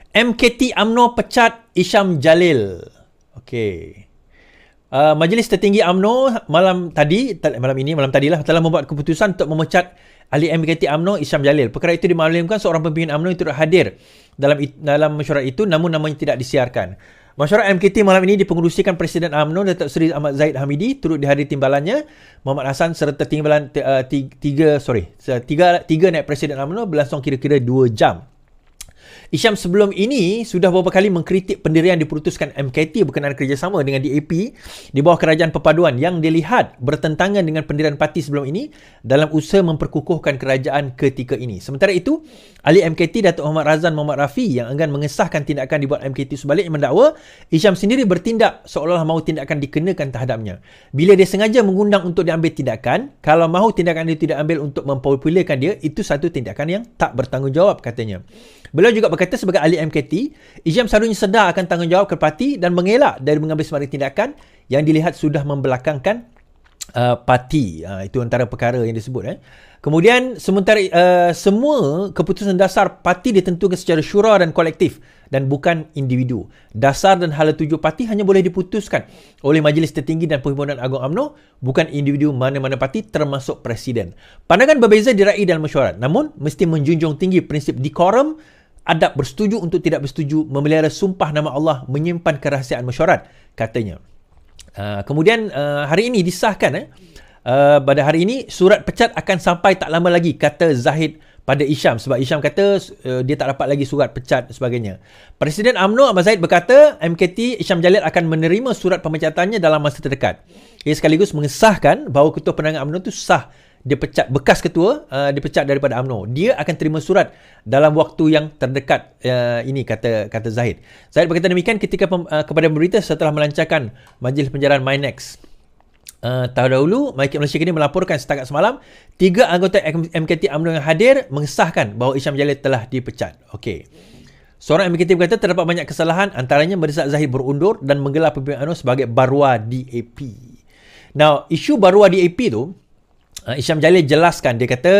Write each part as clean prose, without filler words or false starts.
MKT UMNO pecat Isham Jalil. Okey. Majlis Tertinggi UMNO malam tadilah telah membuat keputusan untuk memecat ahli MKT UMNO Isham Jalil. Perkara itu dimaklumkan seorang pimpinan UMNO itu hadir dalam mesyuarat itu, namun namanya tidak disiarkan. Mesyuarat MKT malam ini dipengerusikan Presiden UMNO Datuk Seri Ahmad Zahid Hamidi, turut dihadiri timbalannya Muhammad Hassan serta timbalan tiga naib Presiden UMNO berlangsung kira-kira 2 jam. Isham sebelum ini sudah beberapa kali mengkritik pendirian diputuskan MKT berkenaan kerjasama dengan DAP di bawah kerajaan perpaduan yang dilihat bertentangan dengan pendirian parti sebelum ini dalam usaha memperkukuhkan kerajaan ketika ini. Sementara itu, ahli MKT Datuk Muhammad Razan Muhammad Rafi yang enggan mengesahkan tindakan dibuat MKT sebaliknya mendakwa Isham sendiri bertindak seolah-olah mahu tindakan dikenakan terhadapnya. Bila dia sengaja mengundang untuk diambil tindakan, kalau mahu tindakan itu tidak ambil untuk mempopularkan dia, itu satu tindakan yang tak bertanggungjawab, katanya. Beliau juga berkata sebagai ahli MKT, Isham seharusnya sedar akan tanggungjawab ke parti dan mengelak dari mengambil sembarang tindakan yang dilihat sudah membelakangkan parti. Itu antara perkara yang disebut. Kemudian semua keputusan dasar parti ditentukan secara syura dan kolektif dan bukan individu. Dasar dan hala tuju parti hanya boleh diputuskan oleh Majlis Tertinggi dan Perhimpunan Agung UMNO, bukan individu mana-mana parti termasuk presiden. Pandangan berbeza diraih dalam mesyuarat, namun mesti menjunjung tinggi prinsip decorum, adab bersetuju untuk tidak bersetuju, memelihara sumpah nama Allah, menyimpan kerahsiaan mesyuarat, katanya. Kemudian hari ini disahkan pada hari ini surat pecat akan sampai tak lama lagi, kata Zahid pada Isham, sebab Isham kata dia tak dapat lagi surat pecat sebagainya. Presiden UMNO Ahmad Zahid berkata MKT Isham Jalil akan menerima surat pemecatannya dalam masa terdekat. Ia sekaligus mengesahkan bahawa Ketua Penerangan UMNO itu sah dipecat, bekas ketua dipecat daripada UMNO. Dia akan terima surat dalam waktu yang terdekat ini, kata Zahid. Zahid berkata demikian ketika kepada berita setelah melancarkan Majlis Penjaraan MyNext. Terdahulu Masyarakat Malaysia kini melaporkan setakat semalam 3 anggota MKT UMNO yang hadir mengesahkan bahawa Isham Jalil telah dipecat. Okey. Seorang MKT berkata terdapat banyak kesalahan, antaranya mendesak Zahid berundur dan menggelar pimpinan UMNO sebagai Barua DAP. Now, isu Barua DAP tu Isham Jalil jelaskan, dia kata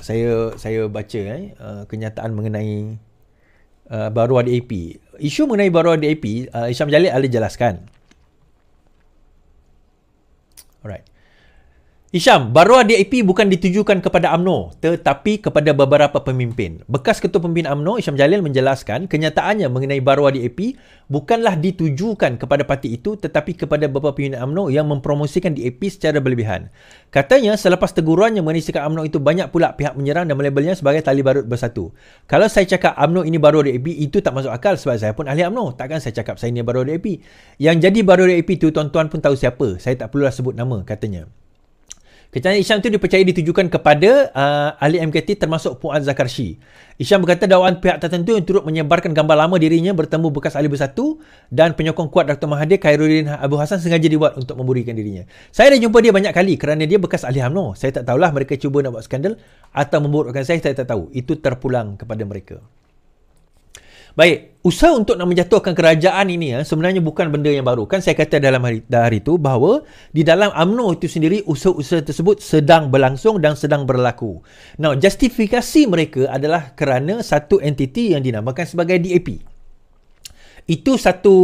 saya baca kenyataan mengenai Barua DAP. Isu mengenai Barua DAP, Isham Jalil ada jelaskan. Alright. Isham, Barua DAP bukan ditujukan kepada UMNO tetapi kepada beberapa pemimpin. Bekas Ketua Pemimpin UMNO Isham Jalil menjelaskan kenyataannya mengenai Barua DAP bukanlah ditujukan kepada parti itu tetapi kepada beberapa pimpinan UMNO yang mempromosikan DAP secara berlebihan. Katanya selepas tegurannya mengenai sikap UMNO itu, banyak pula pihak menyerang dan melabelnya sebagai tali barut bersatu. Kalau saya cakap UMNO ini Barua DAP, itu tak masuk akal sebab saya pun ahli UMNO. Takkan saya cakap saya ni Barua DAP. Yang jadi Barua DAP itu tuan-tuan pun tahu siapa. Saya tak perlulah sebut nama, katanya. Kecaman Isham itu dipercayai ditujukan kepada ahli MKT termasuk Fuad Zakarshi. Isham berkata dakwaan pihak tertentu yang turut menyebarkan gambar lama dirinya bertemu bekas ahli bersatu dan penyokong kuat Dr. Mahathir Khairuddin Abu Hassan sengaja dibuat untuk memburikan dirinya. Saya dah jumpa dia banyak kali kerana dia bekas ahli UMNO. Saya tak tahulah mereka cuba nak buat skandal atau memburukkan saya tak tahu. Itu terpulang kepada mereka. Baik, usaha untuk nak menjatuhkan kerajaan ini sebenarnya bukan benda yang baru. Kan saya kata dalam hari itu bahawa di dalam UMNO itu sendiri usaha-usaha tersebut sedang berlangsung dan sedang berlaku. Now, justifikasi mereka adalah kerana satu entiti yang dinamakan sebagai DAP. Itu satu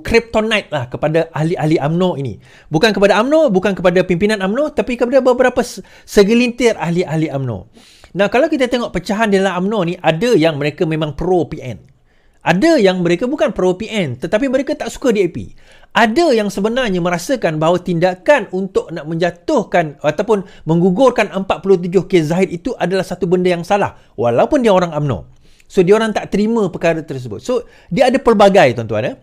kryptonite lah kepada ahli-ahli UMNO ini. Bukan kepada UMNO, bukan kepada pimpinan UMNO, tapi kepada beberapa segelintir ahli-ahli UMNO. Nah, kalau kita tengok pecahan di dalam UMNO ni, ada yang mereka memang pro-PN. Ada yang mereka bukan pro-PN tetapi mereka tak suka DAP. Ada yang sebenarnya merasakan bahawa tindakan untuk nak menjatuhkan ataupun menggugurkan 47 kes Zahid itu adalah satu benda yang salah walaupun dia orang UMNO. So dia orang tak terima perkara tersebut. So dia ada pelbagai tuan-tuan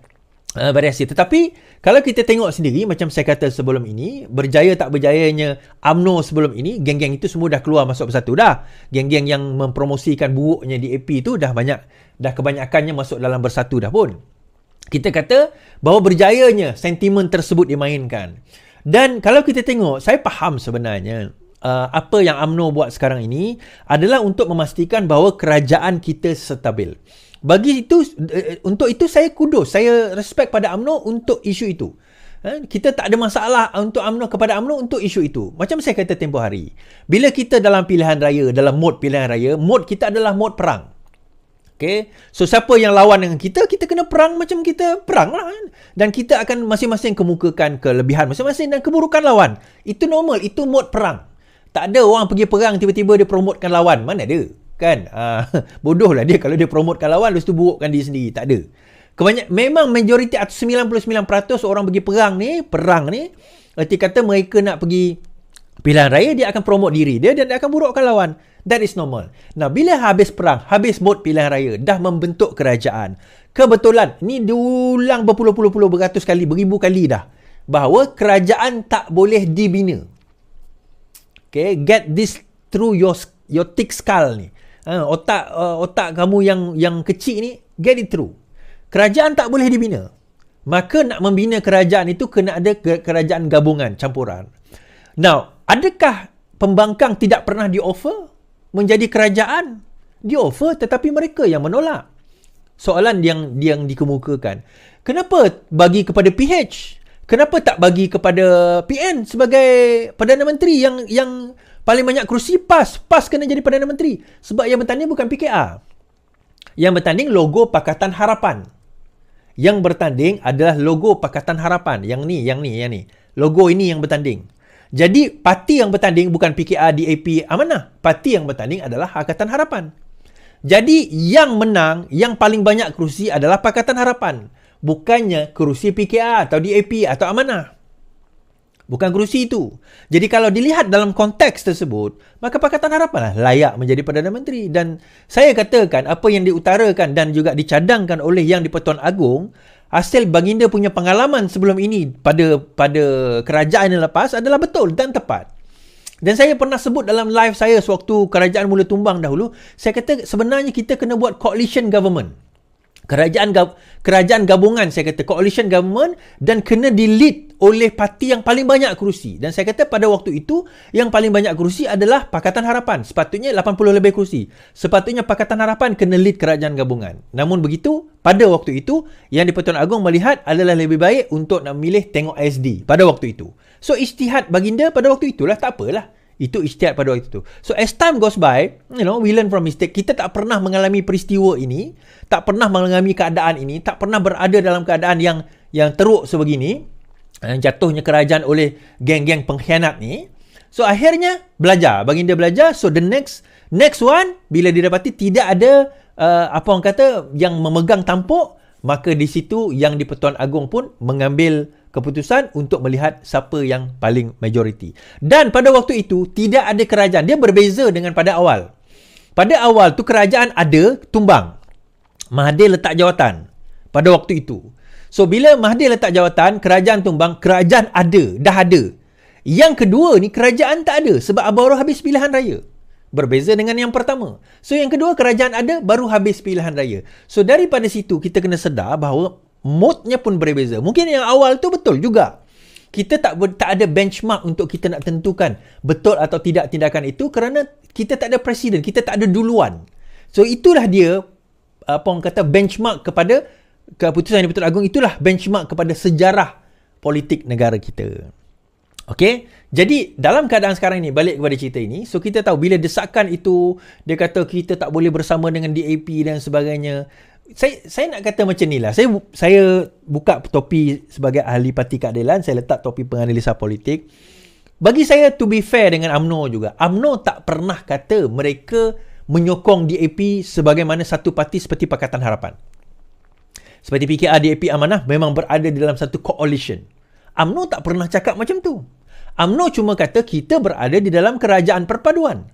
variasi. Tetapi kalau kita tengok sendiri macam saya kata sebelum ini, berjaya tak berjayanya UMNO sebelum ini, geng-geng itu semua dah keluar masuk bersatu dah. Geng-geng yang mempromosikan buruknya DAP itu dah kebanyakannya masuk dalam bersatu dah pun. Kita kata bahawa berjayanya sentimen tersebut dimainkan. Dan kalau kita tengok, saya faham sebenarnya apa yang UMNO buat sekarang ini adalah untuk memastikan bahawa kerajaan kita stabil. Untuk itu saya kudos, saya respect pada UMNO untuk isu itu. Kita tak ada masalah untuk UMNO kepada UMNO untuk isu itu. Macam saya kata tempoh hari, bila kita dalam pilihan raya, dalam mod pilihan raya, mod kita adalah mod perang. Okay. So siapa yang lawan dengan kita, kita kena perang macam kita perang lah kan. Dan kita akan masing-masing kemukakan kelebihan masing-masing dan keburukan lawan. Itu normal, itu mod perang. Tak ada orang pergi perang tiba-tiba dia promotkan lawan. Mana ada? Kan? Bodoh lah dia kalau dia promotkan lawan lepas tu burukkan diri sendiri. Tak ada. Memang majoriti atau 99% orang pergi perang ni, erti kata mereka nak pergi pilihan raya, dia akan promote diri dia dan dia akan burukkan lawan. That is normal. Nah, bila habis perang, habis mod pilihan raya, dah membentuk kerajaan. Kebetulan, ni diulang berpuluh-puluh beratus kali, beribu kali dah. Bahawa kerajaan tak boleh dibina. Okay, get this through your thick skull ni. Otak kamu yang kecil ni, get it through. Kerajaan tak boleh dibina. Maka nak membina kerajaan itu kena ada kerajaan gabungan, campuran. Now, adakah pembangkang tidak pernah di-offer menjadi kerajaan? Di-offer tetapi mereka yang menolak. Soalan yang dikemukakan. Kenapa bagi kepada PH? Kenapa tak bagi kepada PN sebagai Perdana Menteri yang paling banyak kerusi? PAS kena jadi Perdana Menteri. Sebab yang bertanding bukan PKR. Yang bertanding logo Pakatan Harapan. Yang bertanding adalah logo Pakatan Harapan. Yang ni. Logo ini yang bertanding. Jadi, parti yang bertanding bukan PKR, DAP, Amanah. Parti yang bertanding adalah Pakatan Harapan. Jadi, yang menang, yang paling banyak kerusi adalah Pakatan Harapan. Bukannya kerusi PKR atau DAP atau Amanah. Bukan kerusi itu. Jadi, kalau dilihat dalam konteks tersebut, maka Pakatan Harapan lah layak menjadi Perdana Menteri. Dan saya katakan, apa yang diutarakan dan juga dicadangkan oleh Yang di-Pertuan Agong, hasil baginda punya pengalaman sebelum ini pada kerajaan yang lepas adalah betul dan tepat. Dan saya pernah sebut dalam live saya sewaktu kerajaan mula tumbang dahulu, saya kata sebenarnya kita kena buat coalition government. Kerajaan gabungan, saya kata coalition government, dan kena di-lead oleh parti yang paling banyak kerusi. Dan saya kata pada waktu itu yang paling banyak kerusi adalah Pakatan Harapan. Sepatutnya 80 lebih kerusi. Sepatutnya Pakatan Harapan kena lead kerajaan gabungan. Namun begitu, pada waktu itu Yang di-Pertuan Agong melihat adalah lebih baik untuk nak memilih tengok SD pada waktu itu. So ijtihad baginda pada waktu itulah, tak apalah. Itu ijtihad pada waktu itu. So as time goes by, we learn from mistake. Kita tak pernah mengalami peristiwa ini, tak pernah mengalami keadaan ini, tak pernah berada dalam keadaan yang teruk sebegini, jatuhnya kerajaan oleh geng-geng pengkhianat ni. So akhirnya baginda belajar. So the next one, bila didapati tidak ada orang kata yang memegang tampuk, maka di situ Yang di-Pertuan Agong pun mengambil keputusan untuk melihat siapa yang paling majoriti. Dan pada waktu itu tidak ada kerajaan. Dia berbeza dengan pada awal. Pada awal tu kerajaan ada, tumbang. Mahathir letak jawatan pada waktu itu. So bila Mahathir letak jawatan, kerajaan tumbang, kerajaan ada, dah ada. Yang kedua ni kerajaan tak ada sebab baru habis pilihan raya. Berbeza dengan yang pertama. So yang kedua kerajaan ada, baru habis pilihan raya. So daripada situ kita kena sedar bahawa modnya pun berbeza. Mungkin yang awal tu betul juga. Kita tak ada benchmark untuk kita nak tentukan betul atau tidak tindakan itu kerana kita tak ada presiden, kita tak ada duluan. So itulah dia orang kata benchmark kepada keputusan Yang di-Pertuan Agong, itulah benchmark kepada sejarah politik negara kita. Okey, jadi dalam keadaan sekarang ni, balik kepada cerita ini, so kita tahu bila desakan itu, dia kata kita tak boleh bersama dengan DAP dan sebagainya. Saya nak kata macam ni lah. Saya buka topi sebagai ahli parti keadilan, saya letak topi penganalisa politik. Bagi saya, to be fair dengan UMNO juga, UMNO tak pernah kata mereka menyokong DAP sebagaimana satu parti seperti Pakatan Harapan. Seperti PKR, DAP, Amanah memang berada di dalam satu coalition. UMNO tak pernah cakap macam tu. UMNO cuma kata kita berada di dalam kerajaan perpaduan.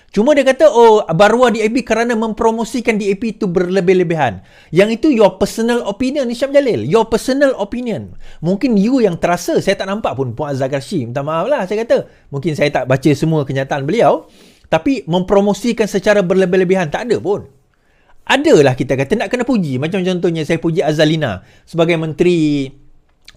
Cuma dia kata, baruah DAP kerana mempromosikan DAP itu berlebih-lebihan. Yang itu your personal opinion, Hisham Jalil. Your personal opinion. Mungkin you yang terasa, saya tak nampak pun Puan Azhar Garshi. Minta maaf lah, saya kata. Mungkin saya tak baca semua kenyataan beliau. Tapi mempromosikan secara berlebih-lebihan, tak ada pun. Adalah kita kata nak kena puji. Macam contohnya saya puji Azalina sebagai Menteri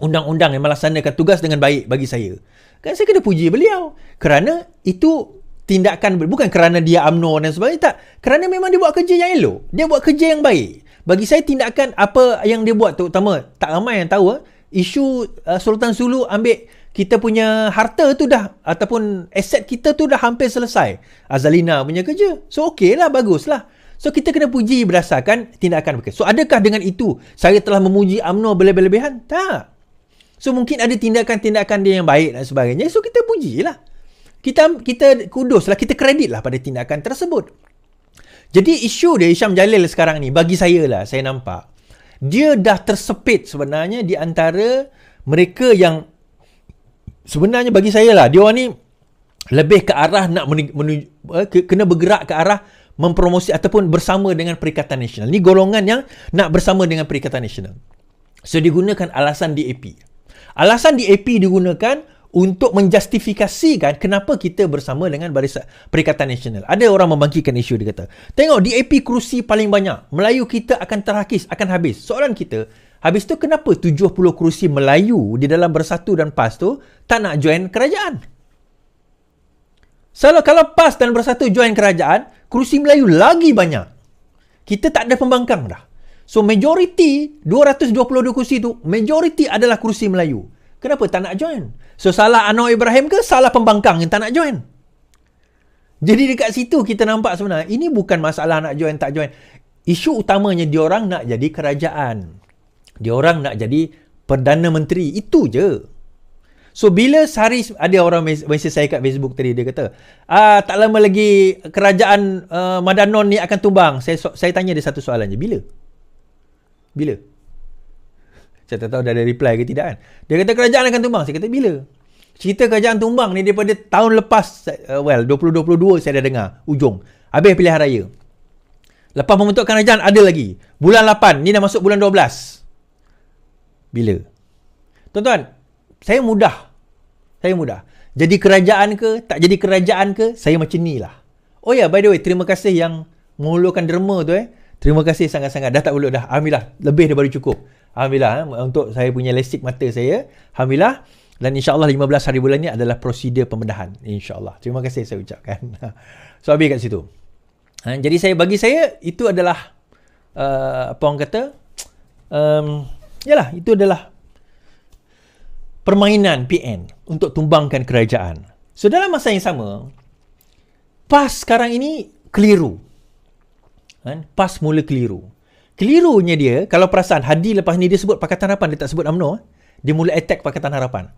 Undang-Undang yang melaksanakan tugas dengan baik bagi saya. Kan saya kena puji beliau. Kerana itu tindakan, bukan kerana dia UMNO dan sebagainya, tak. Kerana memang dia buat kerja yang elok. Dia buat kerja yang baik. Bagi saya tindakan apa yang dia buat, terutama tak ramai yang tahu, isu Sultan Sulu ambil kita punya harta tu dah, ataupun aset kita tu dah hampir selesai. Azalina punya kerja. So okey lah, bagus lah. So kita kena puji berdasarkan tindakan mereka. So adakah dengan itu saya telah memuji UMNO berlebihan? Tak. So mungkin ada tindakan-tindakan dia yang baik dan sebagainya. So kita pujilah. Kita kuduslah, kita kreditlah pada tindakan tersebut. Jadi isu dia Hisham Jalil sekarang ni, bagi saya lah, saya nampak dia dah tersepit sebenarnya di antara mereka yang sebenarnya bagi saya lah, dia orang ni lebih ke arah nak kena bergerak ke arah mempromosi ataupun bersama dengan Perikatan Nasional. Ni golongan yang nak bersama dengan Perikatan Nasional. So digunakan alasan DAP. Alasan DAP digunakan untuk menjustifikasikan kenapa kita bersama dengan Barisan Perikatan Nasional. Ada orang membangkitkan isu, dia kata, tengok DAP kerusi paling banyak, Melayu kita akan terhakis, akan habis. Soalan kita, habis tu kenapa 70 kerusi Melayu di dalam Bersatu dan PAS tu tak nak join kerajaan? Kalau PAS dan Bersatu join kerajaan, kerusi Melayu lagi banyak. Kita tak ada pembangkang dah. So majority 222 kerusi tu, majority adalah kerusi Melayu. Kenapa tak nak join? So salah Anwar Ibrahim ke salah pembangkang yang tak nak join? Jadi dekat situ kita nampak sebenarnya ini bukan masalah nak join tak join. Isu utamanya diorang nak jadi kerajaan. Diorang nak jadi Perdana Menteri. Itu je. So bila sehari, ada orang mesej saya kat Facebook tadi, dia kata, tak lama lagi kerajaan Madanon ni akan tumbang. Saya tanya dia satu soalan je. Bila? Saya tak tahu dah ada reply ke tidak kan. Dia kata kerajaan akan tumbang. Saya kata bila? Cerita kerajaan tumbang ni daripada tahun lepas, 2022 saya dah dengar ujung. Habis pilihan raya. Lepas membentukkan kerajaan ada lagi. Bulan 8, ni dah masuk bulan 12. Bila? Tuan-tuan, saya mudah. Jadi kerajaan ke, tak jadi kerajaan ke, saya macam ni lah. Oh ya, by the way, terima kasih yang menghulurkan derma tu Terima kasih sangat-sangat. Dah tak ulur dah. Alhamdulillah. Lebih daripada cukup. Alhamdulillah. Untuk saya punya lasik mata saya. Alhamdulillah. Dan insyaAllah 15 hari bulan ni adalah prosedur pembedahan. InsyaAllah. Terima kasih saya ucapkan. So, habis kat situ. Jadi bagi saya, itu adalah apa orang kata, yalah, itu adalah permainan PN untuk tumbangkan kerajaan. So, dalam masa yang sama, PAS sekarang ini keliru. PAS mula keliru. Kelirunya dia, kalau perasan, Hadi lepas ni dia sebut Pakatan Harapan, dia tak sebut UMNO. Dia mula attack Pakatan Harapan.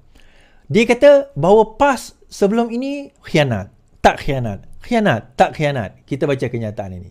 Dia kata bahawa PAS sebelum ini khianat. Tak khianat. Khianat, tak khianat. Kita baca kenyataan ini.